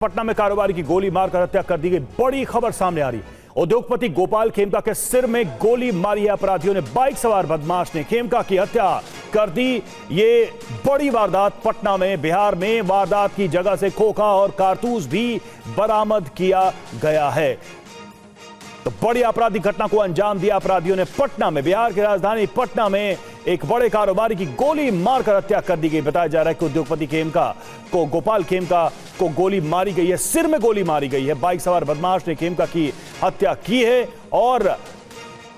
पटना में कारोबारी की गोली मारकर हत्या कर दी गई। बड़ी खबर सामने आ रही। उद्योगपति गोपाल खेमका के सिर में गोली मारी है अपराधियों ने। बाइक सवार बदमाश ने खेमका की हत्या कर दी। ये बड़ी वारदात पटना में, बिहार में वारदात की जगह से खोखा और कारतूस भी बरामद किया गया है। तो बड़ी आपराधिक घटना को अंजाम दिया अपराधियों ने पटना में। बिहार की राजधानी पटना में एक बड़े कारोबारी की गोली मारकर हत्या कर दी गई। बताया जा रहा है कि उद्योगपति खेमका को, गोपाल खेमका को गोली मारी गई है, सिर में गोली मारी गई है। बाइक सवार बदमाश ने खेमका की हत्या की है और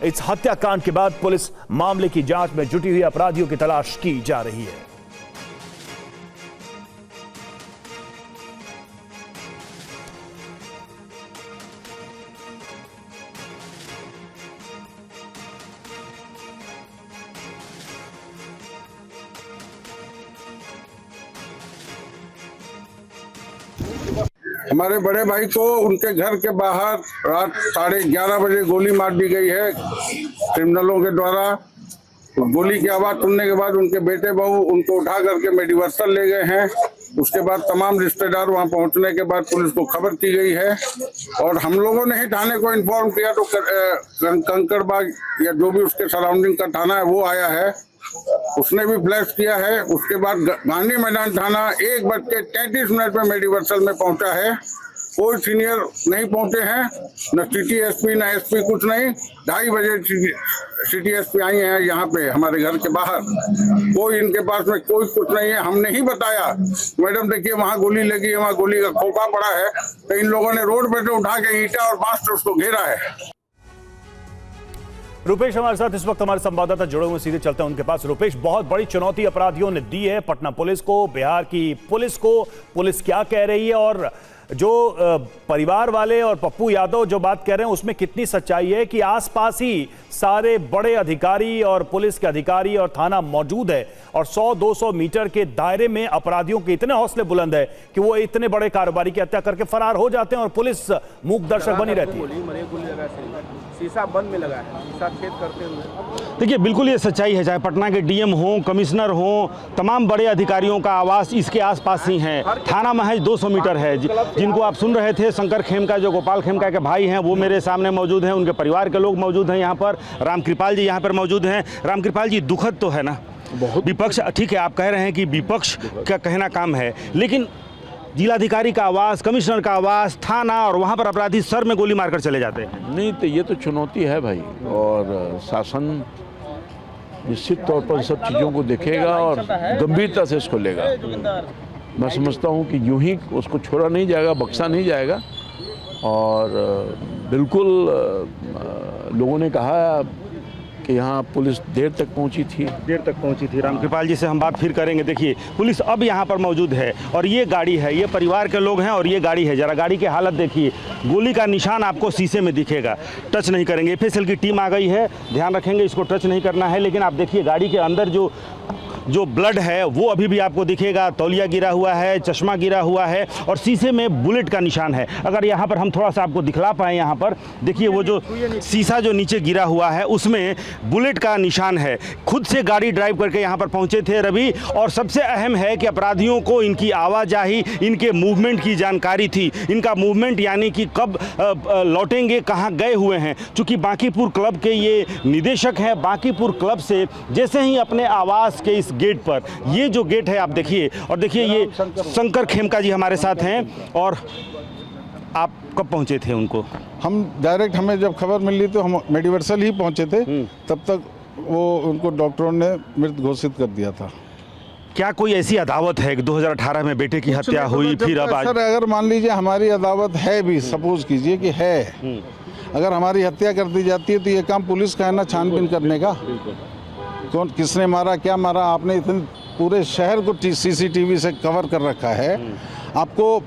इस हत्याकांड के बाद पुलिस मामले की जांच में जुटी हुई अपराधियों की तलाश की जा रही है। हमारे बड़े भाई को उनके घर के बाहर रात 11:30 बजे गोली मार दी गई है क्रिमिनलों के द्वारा। गोली की आवाज सुनने के बाद उनके बेटे बहू उनको उठा करके मेडिवर्सल ले गए हैं। उसके बाद तमाम रिश्तेदार वहां पहुंचने के बाद पुलिस को खबर की गई है और हम लोगों ने ही थाने को इन्फॉर्म किया तो कंकड़बाग या जो भी उसके सराउंडिंग का थाना है वो आया है, उसने भी फ्लैश किया है। उसके बाद गांधी मैदान थाना 1:33 में मेडिवर्सल में पहुंचा है। कोई सीनियर नहीं पहुंचे हैं, न सिटी एसपी न एसपी, कुछ नहीं। 2:30 बजे सिटी एसपी आई हैं यहाँ पे हमारे घर के बाहर। कोई इनके पास में कोई कुछ नहीं है। हमने ही बताया मैडम देखिए वहाँ गोली लगी है, वहाँ गोली का खोखा पड़ा है, तो इन लोगों ने रोड पे से उठा के ईंटा और बांस से उसको घेरा है। रुपेश हमारे साथ इस वक्त हमारे संवाददाता जुड़े हुए, सीधे चलते हैं उनके पास। रुपेश, बहुत बड़ी चुनौती अपराधियों ने दी है पटना पुलिस को, बिहार की पुलिस को। पुलिस क्या कह रही है और जो परिवार वाले और पप्पू यादव जो बात कह रहे हैं उसमें कितनी सच्चाई है कि आसपास ही सारे बड़े अधिकारी और पुलिस के अधिकारी और थाना मौजूद है और 100-200 मीटर के दायरे में अपराधियों के इतने हौसले बुलंद है कि वो इतने बड़े कारोबारी की हत्या करके फरार हो जाते हैं और पुलिस मूक दर्शक बनी रहती है। शीशा बंद में लगा है, शीशा छेद करते हुए। देखिए बिल्कुल ये सच्चाई है। चाहे पटना के डीएम हो, कमिश्नर हो, तमाम बड़े अधिकारियों का आवास इसके आसपास ही है। थाना महज 200 मीटर है। जिनको आप सुन रहे थे, शंकर खेमका जो गोपाल खेमका के भाई हैं वो मेरे सामने मौजूद हैं। उनके परिवार के लोग मौजूद हैं यहाँ पर। रामकृपाल जी यहाँ पर मौजूद हैं। रामकृपाल जी, दुखद तो है ना, विपक्ष, ठीक है आप कह रहे हैं कि विपक्ष का कहना काम है, लेकिन जिलाधिकारी का आवास, कमिश्नर का आवास, थाना, और वहाँ पर अपराधी सर में गोली मारकर चले जाते हैं। नहीं तो ये तो चुनौती है भाई, और शासन निश्चित तौर पर सब चीज़ों को देखेगा और गंभीरता से इसको लेगा। मैं समझता हूँ कि यूं ही उसको छोड़ा नहीं जाएगा, बख्शा नहीं जाएगा। और बिल्कुल लोगों ने कहा कि यहाँ पुलिस देर तक पहुँची थी। रामकृपाल जी से हम बात फिर करेंगे। देखिए पुलिस अब यहाँ पर मौजूद है और ये गाड़ी है, ये परिवार के लोग हैं और ये गाड़ी है। जरा गाड़ी की हालत देखिए, गोली का निशान आपको शीशे में दिखेगा। टच नहीं करेंगे, एफएसएल की टीम आ गई है, ध्यान रखेंगे इसको टच नहीं करना है। लेकिन आप देखिए गाड़ी के अंदर जो ब्लड है वो अभी भी आपको दिखेगा। तौलिया गिरा हुआ है, चश्मा गिरा हुआ है और शीशे में बुलेट का निशान है। अगर यहाँ पर हम थोड़ा सा आपको दिखला पाए, यहाँ पर देखिए वो जो शीशा जो नीचे गिरा हुआ है उसमें बुलेट का निशान है। खुद से गाड़ी ड्राइव करके यहाँ पर पहुँचे थे रवि। और सबसे अहम है कि अपराधियों को इनकी आवाजाही, इनके मूवमेंट की जानकारी थी। इनका मूवमेंट यानी कि कब लौटेंगे, कहाँ गए हुए हैं। चूँकि बांकीपुर क्लब के ये निदेशक हैं, बांकीपुर क्लब से जैसे ही अपने आवास के इस गेट पर, ये जो गेट है आप देखिए, और देखिए ये शंकर खेमका जी हमारे साथ हैं। और आप कब पहुंचे थे उनको? हम डायरेक्ट, हमें जब खबर मिली तो हम मेडिवर्सल ही पहुंचे थे। तब तक वो उनको डॉक्टरों ने मृत घोषित कर दिया था। क्या कोई ऐसी अदावत है कि 2018 में बेटे की हत्या हुई, फिर अब आज? सर अगर मान लीजिए हमारी अदावत है भी, सपोज कीजिए कि है, अगर हमारी हत्या कर दी जाती है तो ये काम पुलिस का है ना छानबीन करने का। कौन किसने मारा, क्या मारा, आपने इतने पूरे शहर को सीसीटीवी से कवर कर रखा है। आपको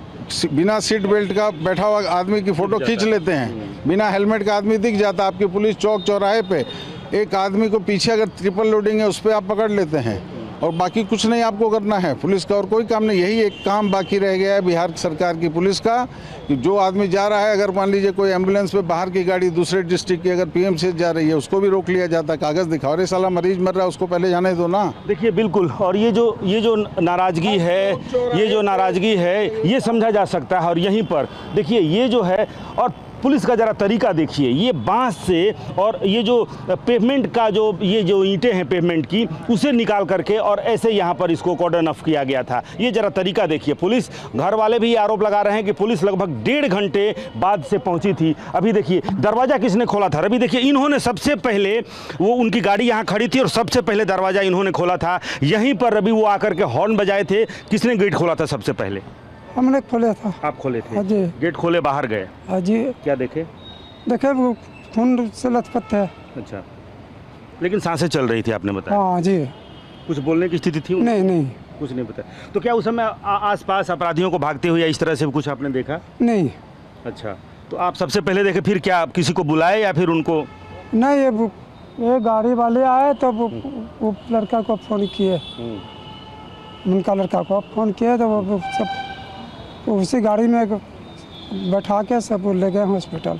बिना सीट बेल्ट का बैठा हुआ आदमी की फ़ोटो खींच लेते हैं, बिना हेलमेट का आदमी दिख जाता। आपकी पुलिस चौक चौराहे पे एक आदमी को पीछे अगर ट्रिपल लोडिंग है उस पर आप पकड़ लेते हैं। और बाकी कुछ नहीं आपको करना है, पुलिस का और कोई काम नहीं। यही एक काम बाकी रह गया है बिहार सरकार की पुलिस का, कि जो आदमी जा रहा है, अगर मान लीजिए कोई एम्बुलेंस पे बाहर की गाड़ी दूसरे डिस्ट्रिक्ट की अगर पीएम से जा रही है, उसको भी रोक लिया जाता है, कागज़ दिखाओ, अरे साला मरीज मर रहा है, उसको पहले जाने दो ना। देखिए बिल्कुल, और ये जो नाराज़गी है ये समझा जा सकता है। और यहीं पर देखिए ये जो है, और पुलिस का ज़रा तरीका देखिए, ये बांस से और ये जो पेवमेंट का ये जो ईंटें हैं पेवमेंट की, उसे निकाल करके और ऐसे यहाँ पर इसको कॉर्डन ऑफ किया गया था। ये ज़रा तरीका देखिए। पुलिस, घर वाले भी आरोप लगा रहे हैं कि पुलिस लगभग 1.5 घंटे बाद से पहुँची थी। अभी देखिए दरवाज़ा किसने खोला था, अभी देखिए इन्होंने सबसे पहले, वो उनकी गाड़ी यहाँ खड़ी थी और सबसे पहले दरवाज़ा इन्होंने खोला था। यहीं पर रवि वो आकर के हॉर्न बजाए थे। किसने गेट खोला था सबसे पहले? हमने खोले था। आप खोले थे? हाँ जी। गेट खोले बाहर गए? हाँ जी। क्या देखे? देखे वो खून से लथपथ है। अच्छा, लेकिन सांसें चल रही थी आपने बताया? हाँ जी। कुछ बोलने की स्थिति थी? नहीं कुछ नहीं पता। तो क्या उस समय आसपास अपराधियों को भागते हुए या इस तरह से कुछ आपने देखा? नहीं। अच्छा, तो आप सबसे पहले देखे, फिर क्या आप किसी को बुलाए या फिर उनको? नहीं, ये गाड़ी वाले आए तो वो लड़का को फ़ोन किए, उनका लड़का को फ़ोन किए तो वो सब उसी गाड़ी में बैठा के सब ले गए हॉस्पिटल।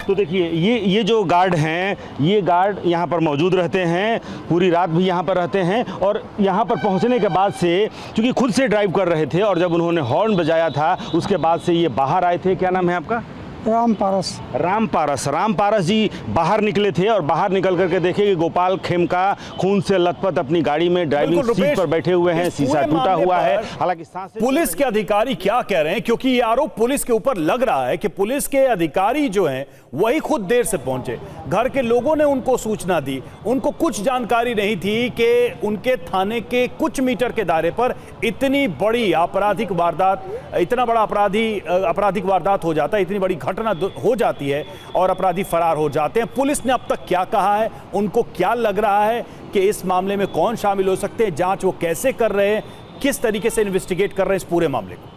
तो देखिए ये जो गार्ड हैं, ये गार्ड यहाँ पर मौजूद रहते हैं, पूरी रात भी यहाँ पर रहते हैं। और यहाँ पर पहुँचने के बाद से, चूँकि खुद से ड्राइव कर रहे थे और जब उन्होंने हॉर्न बजाया था उसके बाद से ये बाहर आए थे। क्या नाम है आपका? राम पारस जी बाहर निकले थे और बाहर निकल करके देखे कि गोपाल खेमका खून से लथपथ अपनी गाड़ी में ड्राइविंग सीट पर बैठे हुए हैं, शीशा टूटा हुआ है। हालांकि पुलिस के अधिकारी क्या कह रहे हैं, क्योंकि ये आरोप पुलिस के ऊपर लग रहा है कि पुलिस के अधिकारी जो हैं वही खुद देर से पहुंचे। घर के लोगों ने उनको सूचना दी, उनको कुछ जानकारी नहीं थी कि उनके थाने के कुछ मीटर के दायरे पर इतनी बड़ी आपराधिक वारदात, इतना बड़ा आपराधिक वारदात हो जाता है, इतनी बड़ी घटना हो जाती है और अपराधी फरार हो जाते हैं। पुलिस ने अब तक क्या कहा है, उनको क्या लग रहा है कि इस मामले में कौन शामिल हो सकते हैं, जांच वो कैसे कर रहे हैं, किस तरीके से इन्वेस्टिगेट कर रहे हैं इस पूरे मामले को?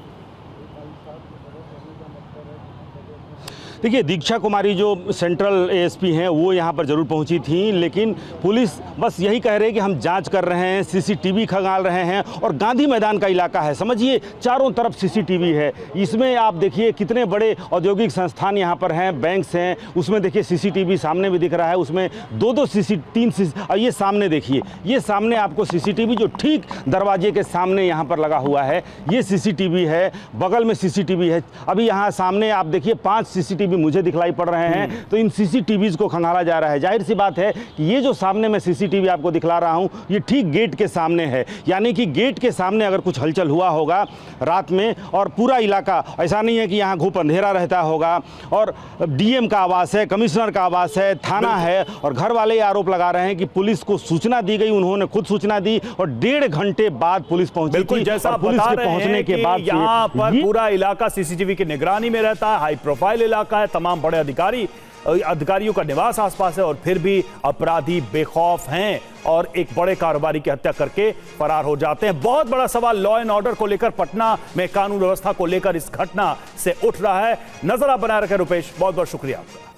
देखिए दीक्षा कुमारी जो सेंट्रल एएसपी हैं वो यहाँ पर ज़रूर पहुँची थी, लेकिन पुलिस बस यही कह रही है कि हम जांच कर रहे हैं, सीसीटीवी खंगाल रहे हैं। और गांधी मैदान का इलाका है, समझिए चारों तरफ सीसीटीवी है। इसमें आप देखिए कितने बड़े औद्योगिक संस्थान यहाँ पर हैं, बैंक्स हैं, उसमें देखिए सीसीटीवी सामने भी दिख रहा है, उसमें 2-2 3 और ये सामने देखिए, ये सामने आपको सीसीटीवी जो ठीक दरवाजे के सामने यहाँ पर लगा हुआ है, ये सीसीटीवी है। बगल में सीसीटीवी है। अभी यहाँ सामने आप देखिए 5 सीसीटीवी मुझे दिखलाई पड़ रहे हैं। तो इन सीसीटीवीज को खंगाला जा रहा है। जाहिर सी बात है कि ये जो सामने मैं सीसीटीवी आपको दिखला रहा हूं, ये ठीक गेट के सामने है। यानी कि गेट के सामने अगर कुछ हलचल हुआ होगा रात में, और पूरा इलाका, ऐसा नहीं है कि यहाँ घूप अंधेरा रहता होगा, और डीएम का आवास है, कमिश्नर का आवास है, थाना है, और घर वाले आरोप लगा रहे हैं कि पुलिस को सूचना दी गई, उन्होंने खुद सूचना दी और 1.5 घंटे बाद पुलिस पहुंची। बिल्कुल, जैसा पुलिस के पहुंचने के बाद यहाँ पर पूरा इलाका सीसीटीवी की निगरानी में रहता है, हाई प्रोफाइल इलाका है, तमाम बड़े अधिकारियों का निवास आसपास है, और फिर भी अपराधी बेखौफ हैं और एक बड़े कारोबारी की हत्या करके फरार हो जाते हैं। बहुत बड़ा सवाल लॉ एंड ऑर्डर को लेकर, पटना में कानून व्यवस्था को लेकर इस घटना से उठ रहा है। नजर आप बनाए रखें रुपेश, बहुत बहुत शुक्रिया आपका।